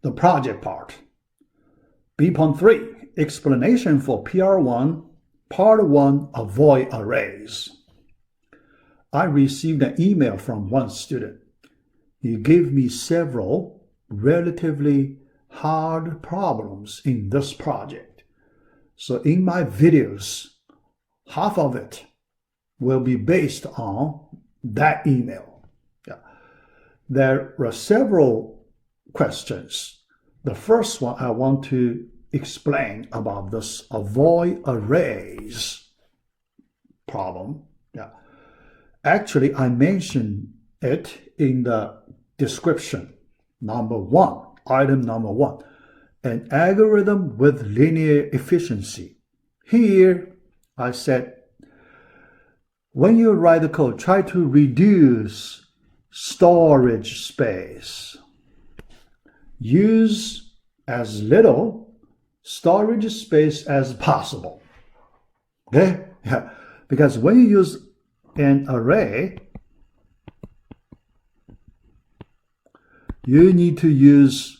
the project part. B.3, explanation for PR1, Part 1, avoid arrays. I received an email from one student. He gave me several relatively hard problems in this project. So in my videos, half of it will be based on that email. Yeah. There are several questions. The first one I want to explain about this avoid arrays problem. Yeah. Actually, I mentioned it in the description. Item number one, an algorithm with linear efficiency. Here, I said, when you write the code, try to reduce storage space. Use as little storage space as possible. Okay? Yeah. Because when you use an array, you need to use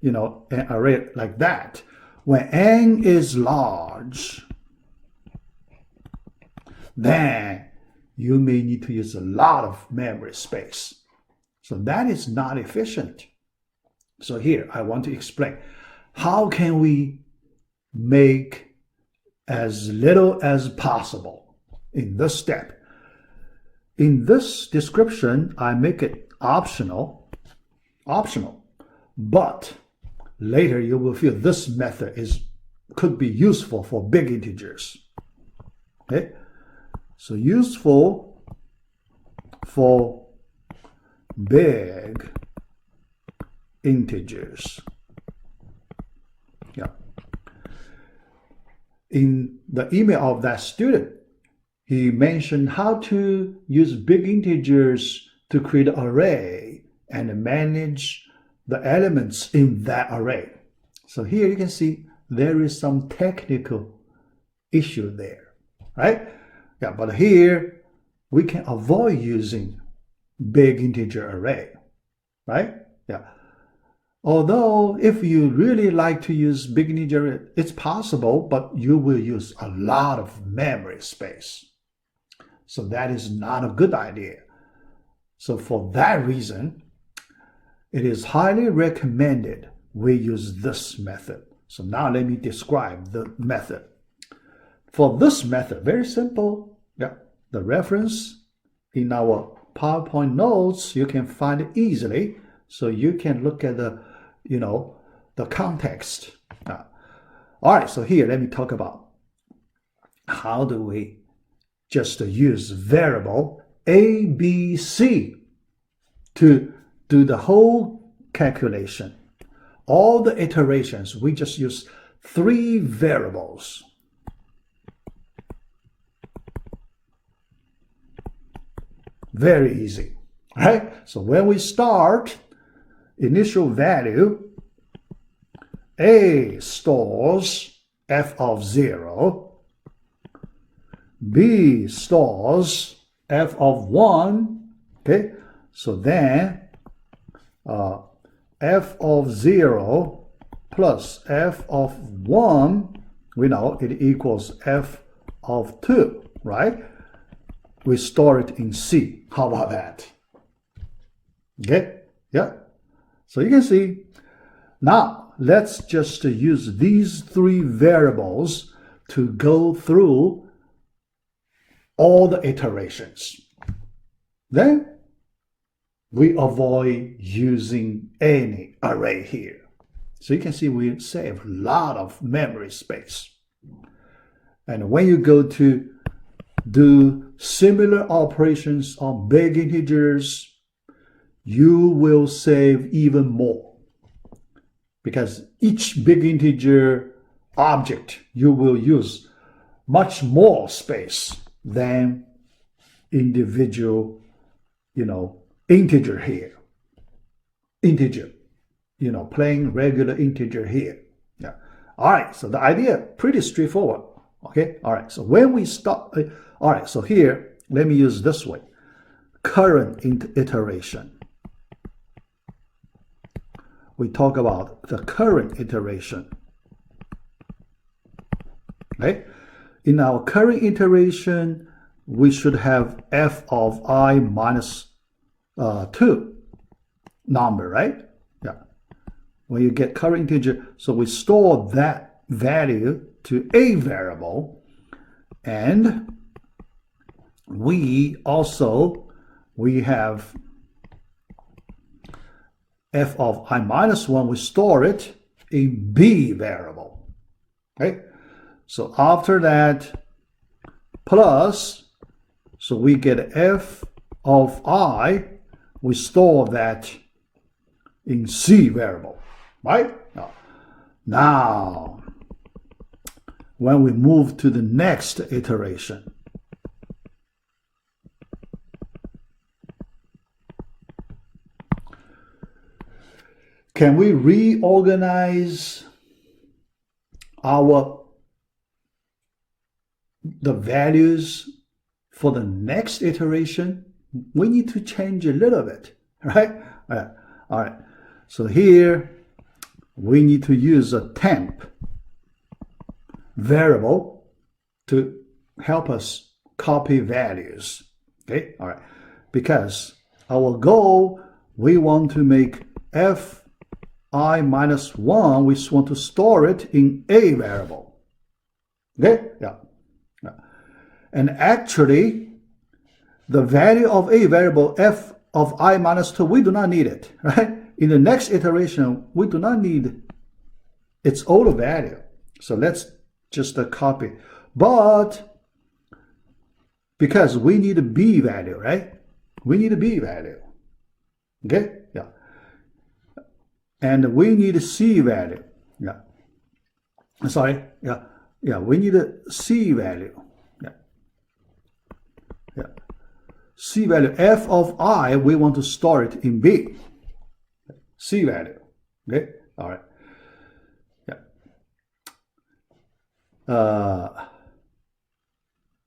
an array like that. When n is large, then you may need to use a lot of memory space. So that is not efficient. So here I want to explain how can we make as little as possible in this step. In this description, I make it optional, but later you will feel this method could be useful for big integers. Okay? So useful for big integers. Yeah. In the email of that student, he mentioned how to use big integers to create an array and manage the elements in that array. So here you can see there is some technical issue there, right? Yeah, but here we can avoid using big integer array, right? Yeah. Although if you really like to use big integer, it's possible, but you will use a lot of memory space. So that is not a good idea. So for that reason, it is highly recommended we use this method. So now let me describe the method. For this method, very simple. Yeah, the reference in our PowerPoint notes, you can find it easily. So you can look at the context. All right, so here, let me talk about how do we just use variable A, B, C to do the whole calculation. All the iterations, we just use 3 variables. Very easy, right? So when we start, initial value, A stores f of 0, B stores f of 1, okay? So then f of 0 plus f of 1, we know it equals f of 2, right? We store it in C. How about that? Okay, yeah. So you can see, now let's just use these 3 variables to go through all the iterations. Then we avoid using any array here. So you can see we save a lot of memory space. And when you go to do similar operations on big integers, you will save even more. Because each big integer object, you will use much more space than individual, integer here. Integer, plain regular integer here. Yeah. All right, so the idea, pretty straightforward. Okay, all right, so when we start, all right, so here, let me use this way. Current iteration. we talk about the current iteration. Okay? In our current iteration, we should have f of I minus 2 number, right? Yeah. When you get current integer, so we store that value to a variable, and we have f of I minus 1, we store it in b variable. Okay? So after that, plus, so we get f of I, we store that in c variable, right? Now, when we move to the next iteration, can we reorganize the values for the next iteration? We need to change a little bit, right? All right. So here we need to use a temp variable to help us copy values. Okay, all right. Because our goal, we want to make f I minus 1, we just want to store it in a variable. Okay? Yeah. And actually, the value of a variable, f of I minus 2, we do not need it, right? In the next iteration, we do not need its old value. So let's just copy. But because we need a b value, right? We need a b value. Okay? Yeah. And we need a c value. Yeah. Sorry. Yeah. Yeah. We need a c value. Yeah. Yeah. C value. F of I, we want to store it in b. C value. Okay. All right. Yeah.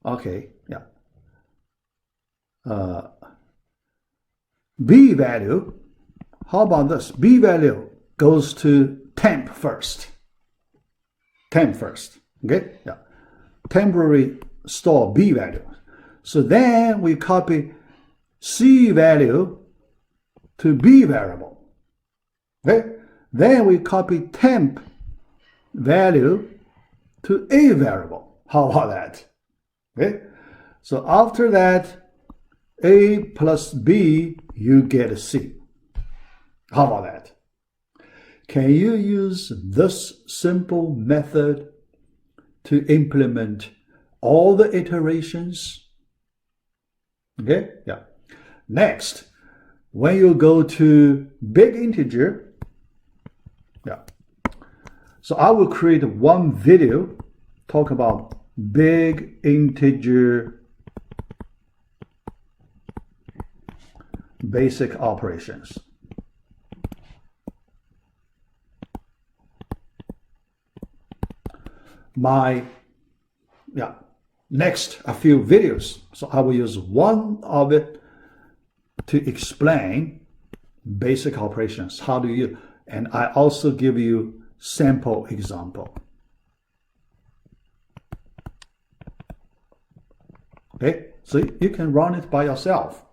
Okay. Yeah. B value. How about this? B value goes to temp first. Temp first. Okay? Yeah. Temporary store B value. So then we copy C value to B variable. Okay? Then we copy temp value to A variable. How about that? Okay? So after that, A plus B, you get a C. How about that? Can you use this simple method to implement all the iterations? Okay, yeah. Next, when you go to big integer, yeah. So I will create one video, talk about big integer basic operations. Next a few videos. So I will use one of it to explain basic operations. How do you, and I also give you sample example. Okay, so you can run it by yourself,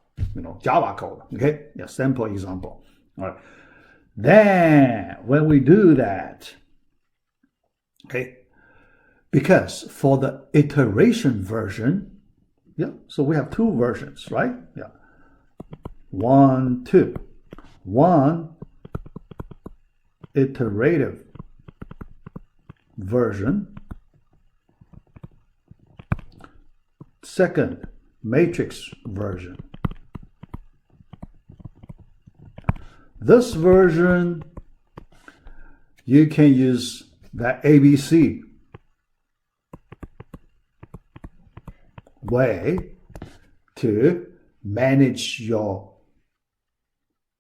Java code. Okay, yeah, sample example. All right. Then when we do that, okay, because for the iteration version, yeah, so we have two versions, right? Yeah. 1, 2. One iterative version. Second, matrix version. This version, you can use the ABC way to manage your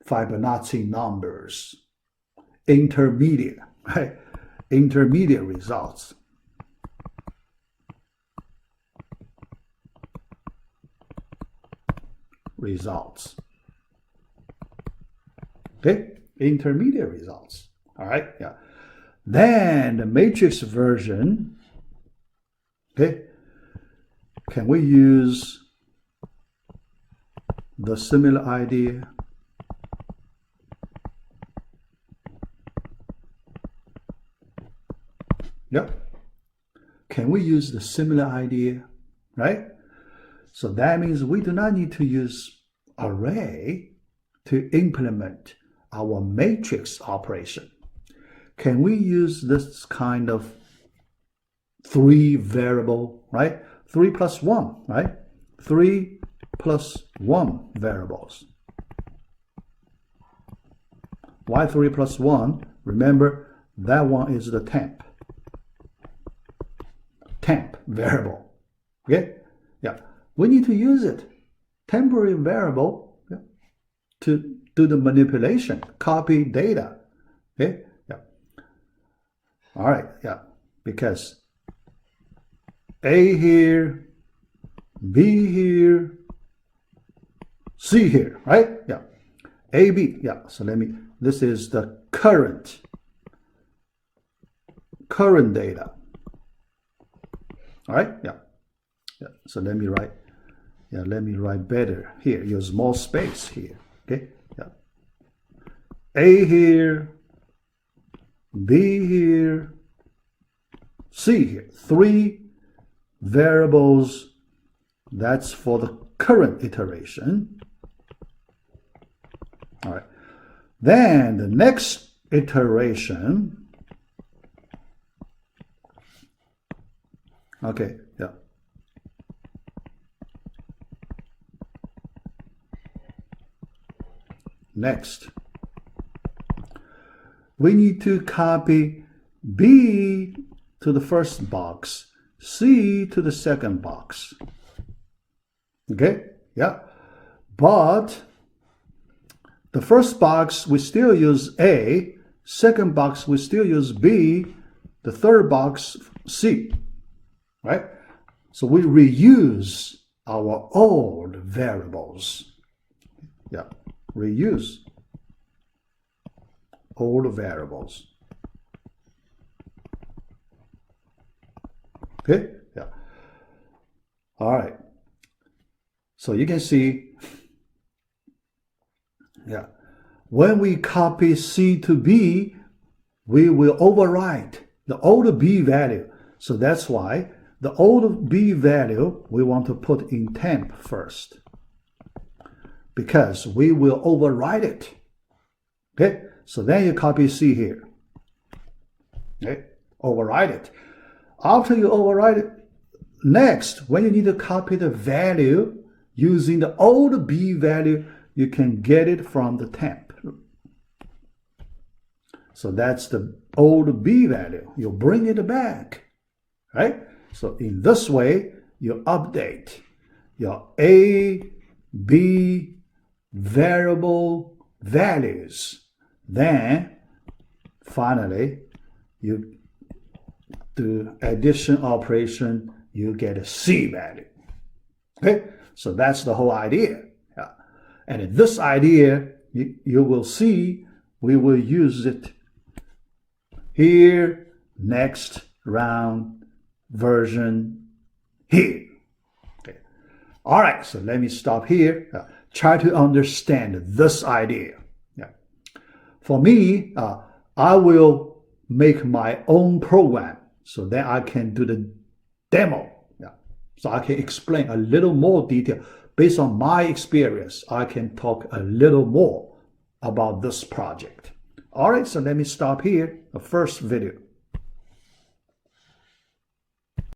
Fibonacci numbers, intermediate, right? Intermediate results. Okay, intermediate results. All right, yeah. Then the matrix version, okay, can we use the similar idea? Yep. Can we use the similar idea, right? So that means we do not need to use array to implement our matrix operation. Can we use this kind of 3 variable, right? 3 plus 1, right? 3 plus 1 variables. Why 3 plus 1? Remember, that one is the temp variable. Okay? Yeah. We need to use it. Temporary variable, yeah, to do the manipulation, copy data. Okay? Yeah. All right, yeah. Because A here, B here, C here, right? Yeah. A, B, yeah. So this is the current data. All right, yeah. Yeah. So let me write better here. Use more space here. Okay, yeah. A here, B here, C here. 3 variables. That's for the current iteration. All right. Then the next iteration. Okay, yeah. Next, we need to copy B to the first box, C to the second box. Okay, yeah. But the first box, we still use A. Second box, we still use B. The third box, C. Right? So we reuse our old variables. Yeah, reuse old variables. Okay? Yeah. All right. So you can see, yeah, when we copy C to B, we will overwrite the old B value. So that's why the old B value we want to put in temp first, because we will overwrite it. Okay, so then you copy C here. Okay, overwrite it. After you overwrite it, next, when you need to copy the value using the old B value, you can get it from the temp. So that's the old B value. You bring it back, right? So in this way, you update your A, B variable values. Then, finally, you do addition operation, you get a C value. Okay, so that's the whole idea. Yeah. And in this idea, you will see we will use it here, next round, version here. Okay. All right, so let me stop here. Try to understand this idea. Yeah. For me, I will make my own program so that I can do the demo. Yeah. So I can explain a little more detail. Based on my experience, I can talk a little more about this project. All right, so let me stop here, the first video.